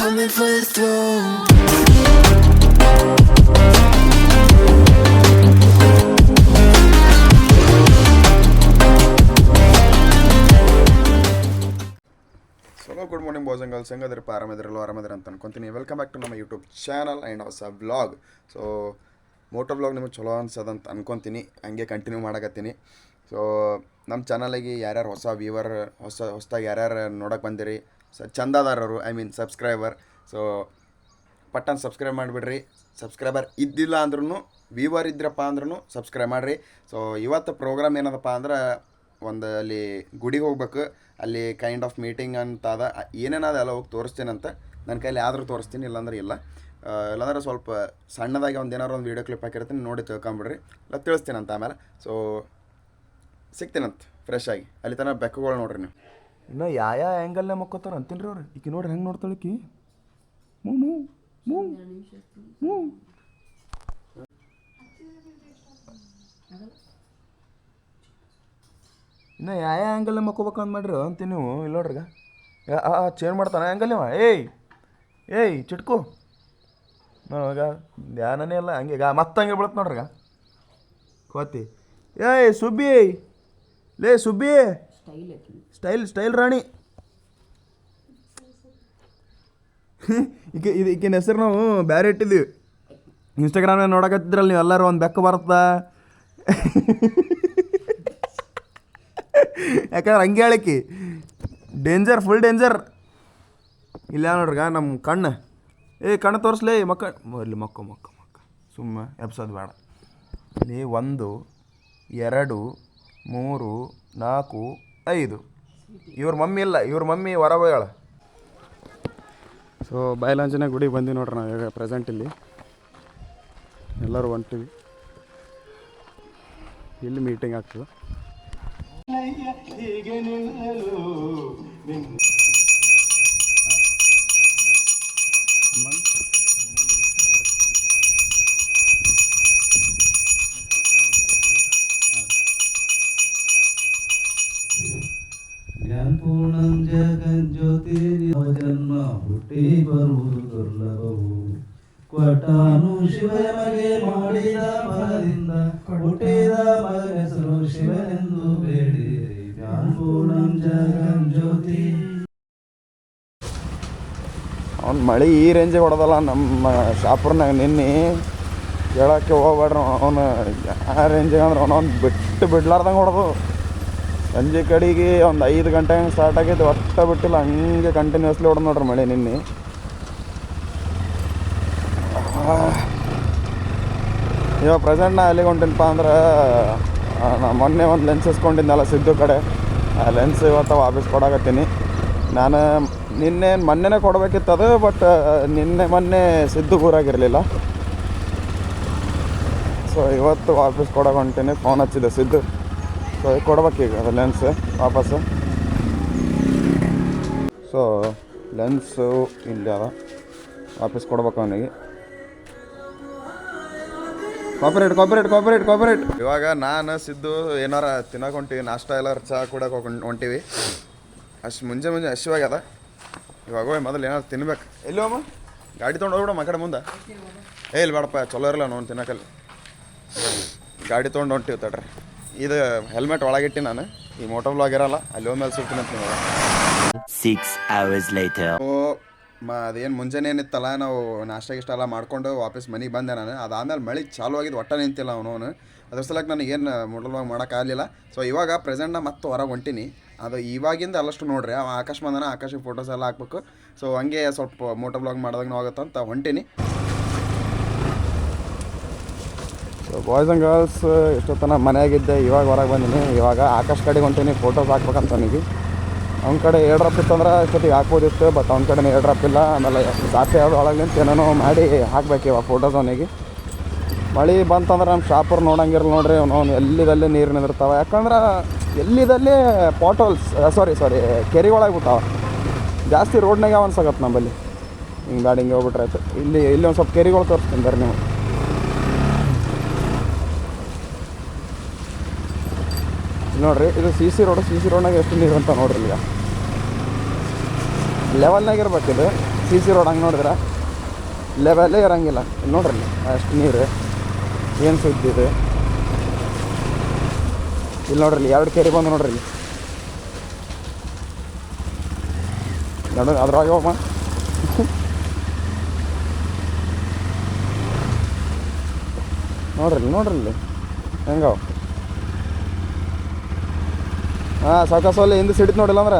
coming for the throne. So good morning boys and girls, ಹೆಂಗದ್ರಪ್ಪ ಆರಾಮದಿರಲ್ಲ ಅಂತ ಅನ್ಕೊಂತೀನಿ. ವೆಲ್ಕಮ್ ಬ್ಯಾಕ್ ಟು ನಮ್ಮ ಯೂಟ್ಯೂಬ್ ಚಾನಲ್ ಆ್ಯಂಡ್ ಹೊಸ ವ್ಲಾಗ್. ಸೊ ಮೋಟೋ ವ್ಲಾಗ್ ನಿಮಗೆ ಚಲೋ ಅನ್ಸೋದಂತ ಅನ್ಕೊತೀನಿ, ಹಂಗೆ ಕಂಟಿನ್ಯೂ ಮಾಡಕತ್ತೀನಿ. ಸೊ ನಮ್ಮ ಚಾನಲಿಗೆ ಯಾರ್ಯಾರು ಹೊಸ ವ್ಯೂವರ್ ಹೊಸದಾಗಿ ಯಾರ್ಯಾರು ನೋಡೋಕೆ ಬಂದಿರಿ, ಚಂದಾದಾರರು ಸಬ್ಸ್ಕ್ರೈಬರ್, ಸೊ ಪಟ್ಟನ್ ಸಬ್ಸ್ಕ್ರೈಬ್ ಮಾಡಿಬಿಡ್ರಿ. ಸಬ್ಸ್ಕ್ರೈಬರ್ ಇದ್ದಿಲ್ಲ ಅಂದ್ರೂ ವ್ಯೂವರ್ ಇದ್ರಪ್ಪ ಅಂದ್ರೂ ಸಬ್ಸ್ಕ್ರೈಬ್ ಮಾಡಿರಿ. ಸೊ ಇವತ್ತು ಪ್ರೋಗ್ರಾಮ್ ಏನದಪ್ಪ ಅಂದ್ರೆ ಒಂದು ಅಲ್ಲಿ ಗುಡಿಗೆ ಹೋಗ್ಬೇಕು, ಅಲ್ಲಿ ಕೈಂಡ್ ಆಫ್ ಮೀಟಿಂಗ್ ಅಂತ ಅದ, ಏನೇನದ ಎಲ್ಲ ಹೋಗಿ ತೋರಿಸ್ತೀನಂತ. ನನ್ನ ಕೈಲಿ ಆದರೂ ತೋರಿಸ್ತೀನಿ, ಇಲ್ಲಾಂದ್ರೆ ಇಲ್ಲ. ಇಲ್ಲಾಂದ್ರೆ ಸ್ವಲ್ಪ ಸಣ್ಣದಾಗಿ ಒಂದು ಏನಾರು ಒಂದು ವೀಡಿಯೋ ಕ್ಲಿಪ್ ಹಾಕಿರ್ತೀನಿ, ನೋಡಿ ತಿಳ್ಕೊಂಬಿಡ್ರಿ, ಇಲ್ಲ ತಿಳಿಸ್ತೀನಂತ ಆಮೇಲೆ. ಸೊ ಸಿಗ್ತೀನಂತ ಫ್ರೆಶ್ ಆಗಿ. ಅಲ್ಲಿ ತನಕ ಬೆಕ್ಕುಗಳು ನೋಡ್ರಿ ನೀವು. ಇನ್ನು ಯಾವ ಆ್ಯಂಗಲ್ನೇ ಮಕ್ಕೋತಾರ ಅಂತೀನಿ ರೀ ಅವ್ರು. ಈಕಿ ನೋಡ್ರಿ ಹೆಂಗೆ ನೋಡ್ತಾಳಿಕಿ. ಮೂ ಮೂ ಮೂ ಮೂ ಇನ್ನು ಯಾವ ಆ್ಯಂಗಲ್ನೇ ಮಕ್ಕೋಬೇಕು ಅಂದ್ ಮಾಡ್ರಿ ಅಂತೀನಿ ನೀವು. ಇಲ್ಲಿ ನೋಡ್ರಿಗ ಚೇಂಜ್ ಮಾಡ್ತಾನೆ ಆ್ಯಂಗಲ್ ಇವ. ಏಯ್ ಚಿಟ್ಕು ನೋಗ ಧ್ಯಾನನೇ ಇಲ್ಲ ಹಂಗೆ ಮತ್ತೆ ಹಂಗೆ ಬೀಳತ್ತೆ ನೋಡ್ರಿಗ ಕೋತಿ. ಏಯ್ ಸುಬ್ಬಿ, ಲೇ ಸುಬ್ಬಿ, ಸ್ಟೈಲ್ ರಾಣಿ. ಈಕಿನ ಹೆಸರು ನಾವು ಬೇರೆ ಇಟ್ಟಿದ್ದೀವಿ. ಇನ್ಸ್ಟಾಗ್ರಾಮ್ನಾಗ ನೋಡಕತ್ತಿದ್ರಲ್ಲ ನೀವು ಎಲ್ಲರೂ, ಒಂದು ಬೆಕ್ಕ ಬರುತ್ತಾ ಯಾಕಂದ್ರೆ ಹಂಗೆ ಹೇಳಕ್ಕಿ ಡೇಂಜರ್, ಫುಲ್ ಡೇಂಜರ್. ಇಲ್ಲ ನೋಡ್ರಿಗ ನಮ್ಮ ಕಣ್ಣು ತೋರಿಸ್ಲೇ ಇಲ್ಲಿ ಮಕ್ಕ ಸುಮ್ಮ ಎಬ್ಸೋದು ಬೇಡ. ಇಲ್ಲಿ 1 2 3 4 5. ಇವ್ರ ಮಮ್ಮಿ ಇಲ್ಲ, ಇವ್ರ ಮಮ್ಮಿ ಹೊರಗೋಯಾಳ. ಸೊ ಬಯಲಾಂಜನೇಯ ಗುಡಿಗೆ ಬಂದು ನೋಡ್ರಿ ನಾವು ಈಗ ಪ್ರೆಸೆಂಟ್ ಇಲ್ಲಿ ಎಲ್ಲರೂ ಹೊಂಟಿವಿ. ಇಲ್ಲಿ ಮೀಟಿಂಗ್ ಆಗ್ತದೆ. ಜ್ಞಾನಪೂರ್ಣಂ ಜಗಜ್ಯೋತಿ ಜನ್ಮ ಹುಟ್ಟಿ ಬರುವುದು ದುರ್ಲಭವು. ಕೊಟ್ಟಾನು ಶಿವಯಮಗೆ ಮಾಡಿದ ಫಲದಿಂದ ಹುಟ್ಟಿದ ಮಗನೆಸರು ಶಿವನೆಂದು ಬೇಡಿರಿ. ಜ್ಞಾನಪೂರ್ಣಂ ಜಗಜ್ಯೋತಿ. ಅವ್ನು ಮಳೆ ಈ ರೇಂಜಿಗೆ ಹೊಡೆದಲ್ಲ ನಮ್ಮ ಶಾಪುರ್ನಾಗ. ನಿನ್ನೆ ಕೇಳೋಕ್ಕೆ ಹೋಗ್ಬೇಡ್ರಿ, ಅವನು ಆ ರೇಂಜಿಗೆ ಅಂದ್ರೆ ಅವನೊಂದು ಬಿಡ್ಲಾರ್ದಂಗೆ ಹೊಡೆದು. ಸಂಜೆ ಕಡೆಗೆ ಒಂದು 5 ಗಂಟೆ ಹಂಗೆ ಸ್ಟಾರ್ಟ್ ಆಗೈತೆ, ಒಟ್ಟ ಬಿಟ್ಟಿಲ್ಲ, ಹಂಗೆ ಕಂಟಿನ್ಯೂಸ್ಲಿ ಹೊಡೆದು ನೋಡ್ರಿ ಮಳೆ ನಿನ್ನೆ. ಇವಾಗ ಪ್ರೆಸೆಂಟ್ ನಾ ಎಲ್ಲಿಗೆ ಹೊಂಟಿನಪ್ಪ ಅಂದ್ರೆ, ನಾ ಮೊನ್ನೆ ಒಂದು ಲೆನ್ಸ್ ಇಸ್ಕೊಂಡಿದ್ದೆನಲ್ಲ ಸಿದ್ದು ಕಡೆ, ಆ ಲೆನ್ಸ್ ಇವತ್ತು ವಾಪಸ್ ಕೊಡಾಕತ್ತೀನಿ. ನಾನು ಮೊನ್ನೆನೇ ಕೊಡಬೇಕಿತ್ತು ಅದು, ಬಟ್ ಮೊನ್ನೆ ಸಿದ್ದು ಊರಾಗಿರಲಿಲ್ಲ. ಸೊ ಇವತ್ತು ವಾಪಸ್ ಕೊಡೋಕೆ ಹೊಂಟೀನಿ. ಫೋನ್ ಹಚ್ಚಿದೆ ಸಿದ್ದು. ಸೊ ಕೊಡ್ಬೇಕೀಗ ಅದು ಲೆನ್ಸ್ ವಾಪಸ್ಸು. ಸೊ ಲೆನ್ಸು ಇಲ್ಲಿ ಅದ, ವಾಪಸ್ ಕೊಡ್ಬೇಕು ಅವನಿಗೆ. ಕಾಪರೇಟ್. ಇವಾಗ ನಾನು ಸಿದ್ದು ಏನಾರ ತಿನ್ನೋಕೆ ಹೊಂಟೀವಿ, ನಾಷ್ಟ ಎಲ್ಲಾರು ಚಹಾ ಕುಡೋಕೆ ಹೊಂಟೀವಿ. ಅಷ್ಟು ಮುಂಜೆ ಹಸಿವಾಗ್ಯದ. ಇವಾಗ ಹೋಗಿ ಮೊದಲು ಏನಾರು ತಿನ್ಬೇಕು. ಎಲ್ಲಿ ಹೋಮ ಗಾಡಿ ತೊಗೊಂಡು ಹೋಗ್ಬಿಡಮ್ಮ ಆ ಕಡೆ ಮುಂದೆ. ಇಲ್ಲಿ ಬೇಡಪ್ಪ, ಚಲೋ ಇರಲ್ಲ ನೋವು ತಿನ್ನೋಕಲ್ಲಿ. ಗಾಡಿ ತೊಗೊಂಡು ಹೊಂಟೀವಿ ತಡ್ರಿ. ಇದು ಹೆಲ್ಮೆಟ್ ಒಳಗಿಟ್ಟು ನಾನು ಈ ಮೋಟೋ ವ್ಲಾಗ್ ಇರಲ್ಲ, ಅಲ್ಲಿ ಹೋದ್ಮೇಲೆ ಸಿಗ್ತೀನಿ ಅಂತ ನೀವು. 6 hours later. ಅದೇನು ಮುಂಜಾನೆ ಏನಿತ್ತಲ್ಲ, ನಾವು ನಾಷ್ಟ ಎಲ್ಲ ಮಾಡ್ಕೊಂಡು ವಾಪಸ್ ಮನೆಗೆ ಬಂದೆ ನಾನು. ಅದಾದಮೇಲೆ ಮಳೆ ಚಾಲು ಆಗಿದ್ದು, ಒಟ್ಟ ನಿಂತಿಲ್ಲ ಅವನು. ಅದ್ರ ಸಲಕ್ಕೆ ನನಗೇನು ಮೋಟೋ ವ್ಲಾಗ್ ಮಾಡೋಕ್ಕಾಗಲಿಲ್ಲ. ಸೊ ಇವಾಗ ಪ್ರೆಸೆಂಟ್ನ ಮತ್ತೆ ಹೊರಗೆ ಹೊಂಟೀನಿ. ಅದು ಇವಾಗಿಂದ ಅಲ್ಲಷ್ಟು ನೋಡ್ರಿ, ಆಕಾಶ ಬಂದನ, ಆಕಾಶಕ್ಕೆ ಫೋಟೋಸ್ ಎಲ್ಲ ಹಾಕ್ಬೇಕು. ಸೊ ಹಂಗೆ ಸ್ವಲ್ಪ ಮೋಟೋ ವ್ಲಾಗ್ ಮಾಡಿದಾಗ ಆಗುತ್ತಂತ ಹೊಂಟೀನಿ. ಸೊ ಬಾಯ್ಸ್ ಆ್ಯಂಡ್ ಗರ್ಲ್ಸ್, ಎಷ್ಟೊತ್ತನ ಮನೆಯಾಗಿದ್ದೆ, ಇವಾಗ ಹೊರಗೆ ಬಂದೀನಿ. ಇವಾಗ ಆಕಾಶ ಕಡೆಗೆ ಹೊಂಟೀನಿ, ಫೋಟೋಸ್ ಹಾಕ್ಬೇಕಂತ ನನಗೆ. ಅವ್ನ ಕಡೆ ಏರ್ ಡ್ರಾಪ್ ಇತ್ತಂದ್ರೆ ಅಷ್ಟೊತ್ತಿಗೆ ಹಾಕ್ಬೋದಿತ್ತು, ಬಟ್ ಅವ್ನ ಕಡೆ ಏರ್ ಡ್ರಾಪ್ ಇಲ್ಲ. ಆಮೇಲೆ ಸಾಥಿ ಯಾವುದು ಒಳಗಿಂತ ಏನೇನೋ ಮಾಡಿ ಹಾಕ್ಬೇಕು ಇವಾಗ ಫೋಟೋಸ್ ಅವನಿಗೆ. ಮಳೆ ಬಂತಂದ್ರೆ ನಮ್ಮ ಶಾಪುರ್ ನೋಡಂಗಿರಲ್ಲ ನೋಡ್ರಿ. ಅವನು ಎಲ್ಲಿದಲ್ಲಿ ನೀರು ನಿಂದಿರ್ತಾವೆ, ಯಾಕಂದ್ರೆ ಎಲ್ಲಿದಲ್ಲಿ ಪಾಟೋಲ್ಸ್ ಸಾರಿ ಕೆರೆಗಳಾಗ್ಬಿಟ್ಟಾವ ಜಾಸ್ತಿ. ರೋಡ್ನಾಗೆ ಅನ್ಸಕತ್ತೆ ನಮ್ಮಲ್ಲಿ. ಹಿಂಗೆ ಗಾಡಿ ಹಿಂಗೆ ಹೋಗ್ಬಿಟ್ರೆ ಆಯ್ತು. ಇಲ್ಲಿ ಒಂದು ಸ್ವಲ್ಪ ಕೆರೆಗಳು ತೋರಿಸ್ತೀನಿ ಬರ್ರಿ ನೀವು. ನೋಡಿರಿ, ಇದು ಸಿ ಸಿ ರೋಡ್ನಾಗ ಎಷ್ಟು ನೀರು ಅಂತ ನೋಡ್ರಿ. ಈಗ ಲೆವೆಲ್ನಾಗ ಇರ್ಬೇಕಿದೆ. ಸಿ ರೋಡ್ ಹಂಗೆ ನೋಡಿದ್ರೆ ಲೆವೆಲ್ಲೇ ಇರೋಂಗಿಲ್ಲ. ಇಲ್ಲಿ ನೋಡ್ರಿ ಇಲ್ಲಿ ಅಷ್ಟು ನೀರು ಏನು ಸುದ್ದಿದೆ. ಇಲ್ಲಿ ನೋಡ್ರಿ ಇಲ್ಲಿ 2 ಕೆರೆ ಬಂದು ನೋಡ್ರಿ ಇಲ್ಲಿ ನೋಡ್ರಿ ಅದ್ರಾಗ ಹೋಗಮ್ಮ. ನೋಡ್ರಿ ಇಲ್ಲಿ ಹೆಂಗ ಹಾಂ ಸಾಕಾಸಲ್ಲಿ ಹಿಂದೆ ಸಿಡಿತು ನೋಡಿಲ್ಲ ಅಂದ್ರೆ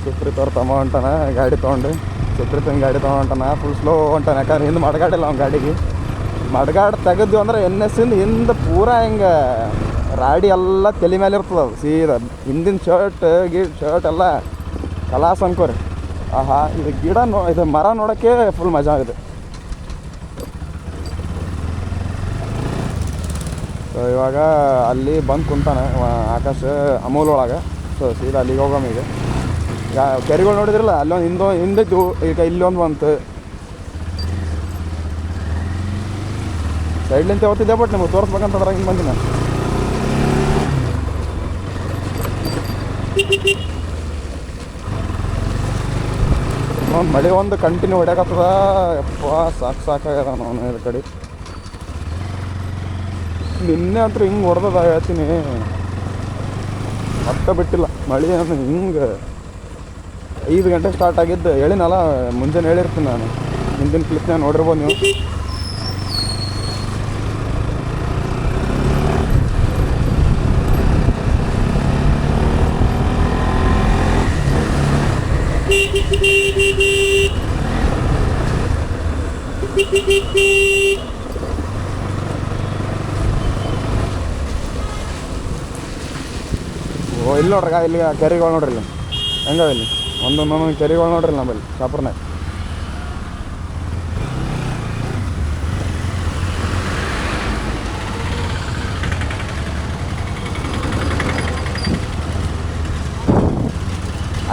ಸುಪ್ರೀತ್ ಅವ್ರ ತಮ್ಮ ಹೊಂಟಾನ ಗಾಡಿ ತೊಗೊಂಡು. ಸುಪ್ರೀತ್ ಗಾಡಿ ತೊಗೊಂಡಾನ ಫುಲ್ ಸ್ಲೋ ಹೊಂಟಾನ, ಯಾಕಂದ್ರೆ ಹಿಂದೆ ಮಡ್ಗಾಡಿಲ್ಲ ಅವ್ನ ಗಾಡಿಗೆ. ಮಡ್ಗಾಡು ತೆಗೆದ್ವಿ ಅಂದ್ರೆ NS ಹಿಂದೆ ಪೂರಾ ಹಿಂಗೆ ರಾಡಿ ಎಲ್ಲ ತಲೆ ಮೇಲೆ ಇರ್ತದೆ ಅದು ಸೀದಾ. ಹಿಂದಿನ ಶರ್ಟ್ ಎಲ್ಲ ಕಲಾಸ್ ಅನ್ಕೋರಿ. ಆಹಾ ಇದು ಇದು ಮರ ನೋಡೋಕ್ಕೆ ಫುಲ್ ಮಜಾ ಆಗಿದೆ. ಸೊ ಇವಾಗ ಅಲ್ಲಿ ಬಂದು ಕುಂತಾನೆ ಆಕಾಶ ಅಮೂಲ್ ಒಳಗೆ. ಸೊ ಸೀದಾ ಅಲ್ಲಿಗೆ ಹೋಗಮ್ಮ. ಈಗ ಕೆರೆಗಳು ನೋಡಿದ್ರಲ್ಲ ಅಲ್ಲೊಂದು ಹಿಂದಿದ್ದು ಈಗ ಇಲ್ಲೊಂದು ಬಂತು ಸೈಡ್ಲಿಂತ ಹೋಗ್ತಿದ್ದೆ. ಬಟ್ ನಿಮಗೆ ತೋರಿಸ್ಬೇಕಂತಂದ್ರೆ ಹಿಂಗೆ ಬಂದಿನ ಮಳೆ ಒಂದು ಕಂಟಿನ್ಯೂ ಹೊಡ್ಯಾಕತ್ತದ. ಯಪ್ಪ ಸಾಕಾಗ್ಯದ ನಾನು ಇದ್ರ ಕಡೆ. ನಿನ್ನೆ ಅಂತೂ ಹಿಂಗೆ ಹೊಡೆದದ ಹೇಳ್ತೀನಿ, ಮತ್ತೆ ಬಿಟ್ಟಿಲ್ಲ ಮಳೆ. ಅಂದ್ರೆ ಹಿಂಗೆ 5 ಗಂಟೆ ಸ್ಟಾರ್ಟ್ ಆಗಿದ್ದು ಹೇಳಿನಲ್ಲ, ಮುಂಜಾನೆ ಹೇಳಿರ್ತೀನಿ ನಾನು. ಹಿಂದಿನ ಕ್ಲಿಪ್ನಾಗ ನೋಡಿರ್ಬೋದು ನೀವು. ಓ ಇಲ್ಲಿ ನೋಡ್ರಿ ಇಲ್ಲಿ ಕೆರೆಗಳು ನೋಡ್ರಿ ಇಲ್ಲಿ ಹೆಂಗವ. ಇಲ್ಲಿ ಒಂದೊಂದೊಂದೊಂದು ಕೆರೆಗಳು ನೋಡ್ರಿ ನಮ್ಮಲ್ಲಿ ಶಾಪುರ್ನಾಗ.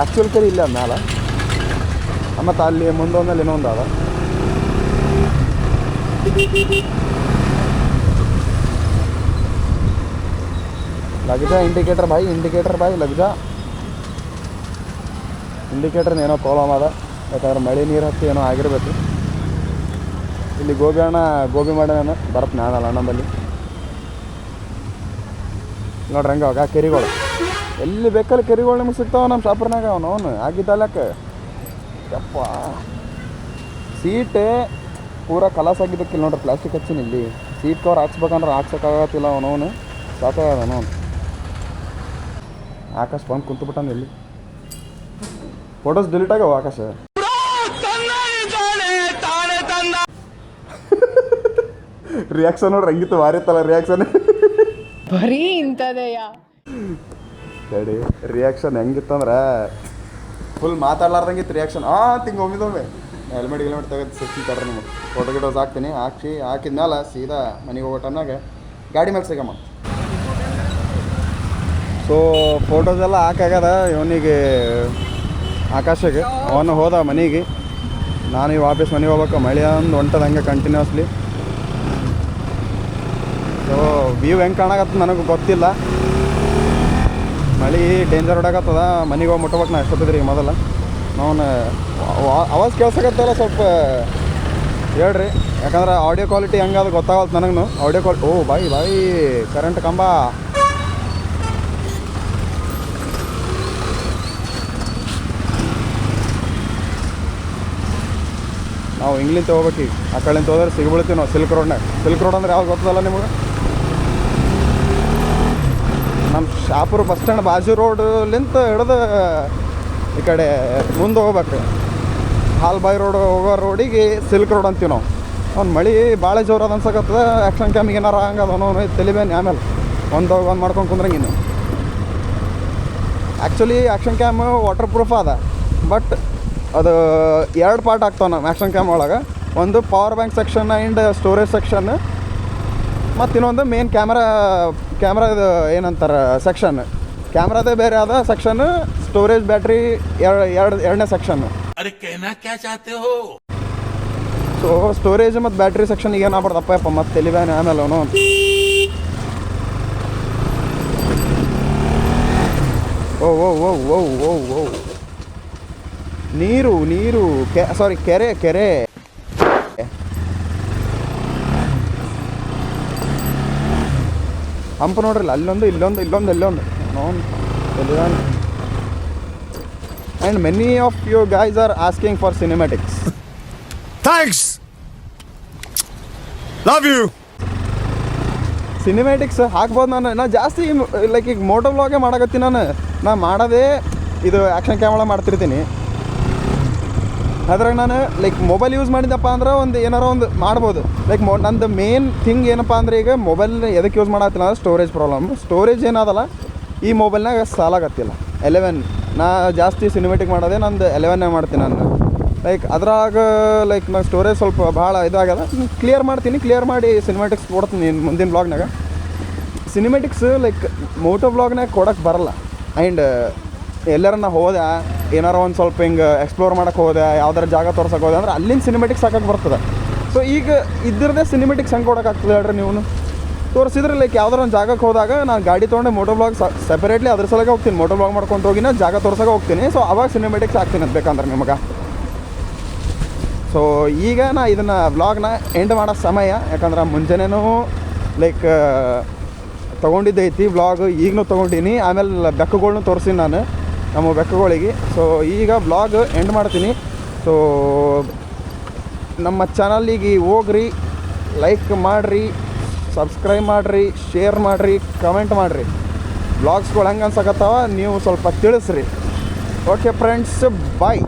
ಆ್ಯಕ್ಚುಲ್ ಕೆರೆ ಇಲ್ಲ ಮ್ಯಾಲೆ, ಮತ್ತು ಅಲ್ಲಿ ಮುಂದೊಂದಲ್ಲಿ ಇನ್ನೊಂದು ಅದ. ಲಗ್ಜಾ ಇಂಡಿಕೇಟರ್ ಬಾಯಿ ಲಗ್ಜಾ ಇಂಡಿಕೇಟರ್ನ ಏನೋ ಪ್ರಾಬ್ಲಮ್ ಅದ, ಯಾಕಂದ್ರೆ ಮಳೆ ನೀರು ಹತ್ತಿ ಏನೋ ಆಗಿರ್ಬೇಕು. ಇಲ್ಲಿ ಗೋಬಿ ಮಾಡ್ಯಾನ ಬರತ್ತೆ ನಾನಲ್ಲ ನಮ್ಮಲ್ಲಿ. ನೋಡ್ರಿ ಹಂಗೆ ಅವಾಗ ಕೆರೆಗಳು ಎಲ್ಲಿ ಬೇಕಲ್ಲಿ ಕೆರೆಗಳು ನಿಮ್ಗೆ ಸಿಗ್ತಾವೆ ನಮ್ಮ ಶಾಪುರ್ನಾಗ. ಅವನು ಆಗಿದ್ದಲ್ಲಕ್ಕೆ ಯಪ್ಪ ಸೀಟೇ ಪೂರಾ ಕಲಾಸ್ ಆಗಿದ್ದಕ್ಕಿಲ್ಲ ನೋಡ್ರಿ. ಪ್ಲಾಸ್ಟಿಕ್ ಹಚ್ಚಿನ ಇಲ್ಲಿ ಸೀಟ್ ಕವರ್ ಹಾಕ್ಸ್ಬೇಕಂದ್ರೆ ಹಾಕ್ಸೋಕ್ಕಾಗತ್ತಿಲ್ಲ ಅವನವನು. ಸಾಕಾಗದ ಅವನು. ಆಕಾಶ ಬಂದು ಕುಂತುಬಿಟ್ಟಾನ ಇಲ್ಲಿ. ಫೋಟೋಸ್ ಡಿಲೀಟ್ ಆಗ್ಯಾವ ಆಕಾಶ. ರಿಯಾಕ್ಷನ್ ನೋಡ್ರಿ ಹಂಗಿತ್ತು, ಮಾರಿತ್ತಲ್ಲ ರಿಯಾಕ್ಷನ್. ಬರೀ ಇಂಥದೆಯ ಸರಿ ರಿಯಾಕ್ಷನ್ ಹೆಂಗಿತ್ತಂದ್ರೆ ಫುಲ್ ಮಾತಾಡ್ಲಾರ್ದಂಗಿತ್ತು ರಿಯಾಕ್ಷನ್. ತಿಂಗೆ ಒಮ್ಮಿದೊಮ್ಮೆ ಹೆಲ್ಮೆಟ್ ತೆಗೆದು ಸಿಗ್ತಾರೆ ನಿಮಗೆ. ಫೋಟೋಸ್ ಹಾಕ್ತೀನಿ. ಹಾಕಿದ್ಮೇಲೆ ಸೀದಾ ಮನೆಗೆ ಹೋಗೋ ಟೈಮ್ನಾಗ ಗಾಡಿ ಮೇಲೆ ಸಿಗಮ್ಮ. ಸೊ ಫೋಟೋಸ್ ಎಲ್ಲ ಹಾಕಾಗ್ಯದ ಇವನಿಗೆ ಆಕಾಶಕ್ಕೆ. ಅವನು ಹೋದ ಮನೆಗೆ. ನಾನು ಈ ವಾಪಸ್ ಮನೆಗೆ ಹೋಗ್ಬೇಕು. ಮಳೆ ಒಂದು ಹೊಂಟದ ಹಂಗೆ ಕಂಟಿನ್ಯೂಸ್ಲಿ. ಸೊ ವ್ಯೂ ಹೆಂಗೆ ಕಾಣಕತ್ತ ನನಗೆ ಗೊತ್ತಿಲ್ಲ. ಮಳೆ ಡೇಂಜರ್ ಹೊಡಕತ್ತದ. ಮನೆಗೆ ಹೋಗಿ ಮುಟ್ಬೇಕು ನಾ ಎಷ್ಟೊತ್ತಿದ್ರಿ ಮೊದಲ. ನಾನು ಅವಾಜ್ ಕೇಳ್ಸಕತ್ತಲ್ಲ ಸ್ವಲ್ಪ ಹೇಳ್ರಿ, ಯಾಕಂದ್ರೆ ಆಡಿಯೋ ಕ್ವಾಲಿಟಿ ಹೆಂಗೆ ಅದು ಗೊತ್ತಾಗತ್ತೆ ನನಗೂ. ಆಡಿಯೋ ಕ್ವಾಲಿಟಿ ಬಾಯಿ ಕರೆಂಟ್ ಕಂಬ. ನಾವು ಹಿಂಗ್ಲಿಂತ ಹೋಗ್ಬೇಕು. ಈಗ ಆ ಕಡೆಂತ ಹೋದ್ರೆ ಸಿಗ್ಬಿಡ್ತೀವಿ ನಾವು ಸಿಲ್ಕ್ ರೋಡ್ನಾಗ. ಸಿಲ್ಕ್ ರೋಡ್ ಅಂದ್ರೆ ಯಾವ್ದು ಗೊತ್ತದಲ್ಲ ನಿಮಗೆ? ನಮ್ಮ ಶಾಪುರ ಬಸ್ ಸ್ಟ್ಯಾಂಡ್ ಬಾಜು ರೋಡ್ಲಿಂತ ಹಿಡ್ದು ಈ ಕಡೆ ಮುಂದೆ ಹೋಗ್ಬೇಕು. ಹಾಲ್ಬಾಯಿ ರೋಡ್ ಹೋಗೋ ರೋಡಿಗೆ ಸಿಲ್ಕ್ ರೋಡ್ ಅಂತೀವಿ ನಾವು. ಅವ್ನು ಮಳೆ ಭಾಳ ಜೋರದ ಅನ್ಸಕತ್ತದ. ಆ್ಯಕ್ಷನ್ ಕ್ಯಾಮಿಗೆ ಏನಾರ ಹಂಗೆ ಅದನೋ ತಲೆಬೇನೆ. ಆಮೇಲೆ ಒಂದು ಮಾಡ್ಕೊಂಡು ಕುಂದ್ರಂಗಿನ್ನು. Actually action cam waterproof ಅದ, ಬಟ್ ಅದು 2 ಪಾರ್ಟ್ ಆಗ್ತಾವೆ ನಮ್ಮ ಆ್ಯಕ್ಷನ್ ಕ್ಯಾಮ್ ಒಳಗೆ. ಒಂದು power bank section and storage section, ಮತ್ತು ಇನ್ನೊಂದು ಮೇನ್ ಕ್ಯಾಮ್ರಾದು ಏನಂತಾರೆ ಸೆಕ್ಷನ್. ಕ್ಯಾಮ್ರಾದೇ ಬೇರೆ ಆದ ಸೆಕ್ಷನ್, ಸ್ಟೋರೇಜ್ ಬ್ಯಾಟ್ರಿ ಎರಡನೇ ಸೆಕ್ಷನ್. ಸೊ ಸ್ಟೋರೇಜ್ ಮತ್ತು ಬ್ಯಾಟ್ರಿ ಸೆಕ್ಷನ್ಗೆ ಏನಾಗ್ಬಾರ್ದಪ್ಪ ಮತ್ತು ತಲೆಬ್ಯಾನೆ ಆಮೇಲೆ ಅವನು. ಓ ನೀರು ಸಾರಿ ಕೆರೆ ಹಂಪ ನೋಡ್ರಲ್ಲ ಅಲ್ಲೊಂದು ಇಲ್ಲೊಂದು and many of you guys are asking for cinematics. Thanks. Love you. Cinematics ಹಾಕ್ಬೋದು. ನಾನು ಜಾಸ್ತಿ ಲೈಕ್ ಈಗ ಮೋಟೋ ವ್ಲಾಗೇ ಮಾಡಕತ್ತೀನಿ. ನಾನು ಮಾಡೋದೇ ಇದು ಆ್ಯಕ್ಷನ್ ಕ್ಯಾಮ್ರಾ ಮಾಡ್ತಿರ್ತೀನಿ. ಅದ್ರಾಗ ನಾನು ಲೈಕ್ ಮೊಬೈಲ್ ಯೂಸ್ ಮಾಡಿದ್ದಪ್ಪ ಅಂದ್ರೆ ಒಂದು ಏನಾರ ಒಂದು ಮಾಡ್ಬೋದು. ಲೈಕ್ ನಂದು ಮೇನ್ ಥಿಂಗ್ ಏನಪ್ಪ ಅಂದ್ರೆ ಈಗ ಮೊಬೈಲ್ ಎದಕ್ಕೆ ಯೂಸ್ ಮಾಡತ್ತಿಲ್ಲ ಅಂದ್ರೆ ಸ್ಟೋರೇಜ್ ಪ್ರಾಬ್ಲಮ್. ಸ್ಟೋರೇಜ್ ಏನದಲ್ಲ ಈ ಮೊಬೈಲ್ನಾಗ ಸಾಲಾಗತ್ತಿಲ್ಲ. 11 ನಾ ಜಾಸ್ತಿ ಸಿನಿಮ್ಯಾಟಿಕ್ ಮಾಡೋದೇ ನಂದು 11 ಮಾಡ್ತೀನಿ ನಾನು. ಲೈಕ್ ಅದ್ರಾಗ ಲೈಕ್ ನಾನು ಸ್ಟೋರೇಜ್ ಸ್ವಲ್ಪ ಭಾಳ ಇದಾಗದ. ಕ್ಲಿಯರ್ ಮಾಡಿ ಸಿನಿಮ್ಯಾಟಿಕ್ಸ್ ಕೊಡ್ತೀನಿ ಮುಂದಿನ ವ್ಲಾಗ್ನಾಗ. ಸಿನಿಮ್ಯಾಟಿಕ್ಸ್ ಲೈಕ್ ಮೋಟೋ ವ್ಲಾಗ್ನಾಗ ಕೊಡೋಕ್ಕೆ ಬರಲ್ಲ. ಆ್ಯಂಡ್ ಎಲ್ಲಾರ ನಾ ಹೋದೆ ಏನಾರ ಒಂದು ಸ್ವಲ್ಪ ಹಿಂಗೆ ಎಕ್ಸ್ಪ್ಲೋರ್ ಮಾಡೋಕ್ಕೆ ಹೋದೆ, ಯಾವ್ದಾರ ಜಾಗ ತೋರ್ಸಕ್ಕೆ ಹೋದೆ ಅಂದ್ರೆ ಅಲ್ಲಿಂದ ಸಿನಿಮ್ಯಾಟಿಕ್ಸ್ ಹಾಕಕ್ಕೆ ಬರ್ತದೆ. ಸೊ ಈಗ ಇದ್ರದ್ದೇ ಸಿನಿಮ್ಯಾಟಿಕ್ಸ್ ಹೆಂಗೆ ಕೊಡೋಕ್ಕಾಗ್ತದೆ ಹೇಳ್ರಿ ನೀವು ತೋರಿಸಿದ್ರೆ. ಲೈಕ್ ಯಾವ್ದಾರ ಒಂದು ಜಾಗಕ್ಕೆ ಹೋದಾಗ ನಾನು ಗಾಡಿ ತೊಗೊಂಡೆ ಮೋಟೋ ವ್ಲಾಗ್ ಸೆಪರೇಟ್ಲಿ ಅದ್ರ ಸಲಗೆ ಹೋಗ್ತೀನಿ. ಮೋಟೋ ವ್ಲಾಗ್ ಮಾಡ್ಕೊಂಡು ಹೋಗಿನ ಜಾಗ ತೋರ್ಸಕ್ಕೆ ಹೋಗ್ತೀನಿ. ಸೊ ಅವಾಗ ಸಿನಿಮ್ಯಾಟಿಕ್ಸ್ ಹಾಕ್ತೀನಿ ಅಂತ ಬೇಕಂದ್ರೆ ನಿಮಗೆ. ಸೊ ಈಗ ನಾ ಇದನ್ನು ವ್ಲಾಗ್ನ ಎಂಡ್ ಮಾಡೋ ಸಮಯ. ಯಾಕಂದ್ರೆ ಮುಂಜಾನೆನೂ ಲೈಕ್ ತೊಗೊಂಡಿದ್ದೈತಿ ವ್ಲಾಗ್, ಈಗಲೂ ತೊಗೊಂಡಿನಿ. ಆಮೇಲೆ ಬೆಕ್ಕುಗಳ್ನೂ ತೋರಿಸ್ತೀನಿ ನಾನು ನಮ್ಮ ಬೆಕ್ಕುಗಳಿಗೆ. ಸೊ ಈಗ ವ್ಲಾಗ್ ಎಂಡ್ ಮಾಡ್ತೀನಿ. ಸೊ ನಮ್ಮ ಚಾನಲಿಗೆ ಹೋಗ್ರಿ, ಲೈಕ್ ಮಾಡಿರಿ, ಸಬ್ಸ್ಕ್ರೈಬ್ ಮಾಡಿರಿ, ಶೇರ್ ಮಾಡಿರಿ, ಕಮೆಂಟ್ ಮಾಡಿರಿ. ವ್ಲಾಗ್ಸ್ಗಳು ಹೆಂಗೆ ಅನ್ಸಕತ್ತಾವ ನೀವು ಸ್ವಲ್ಪ ತಿಳಿಸ್ರಿ. ಓಕೆ ಫ್ರೆಂಡ್ಸ್, ಬಾಯ್.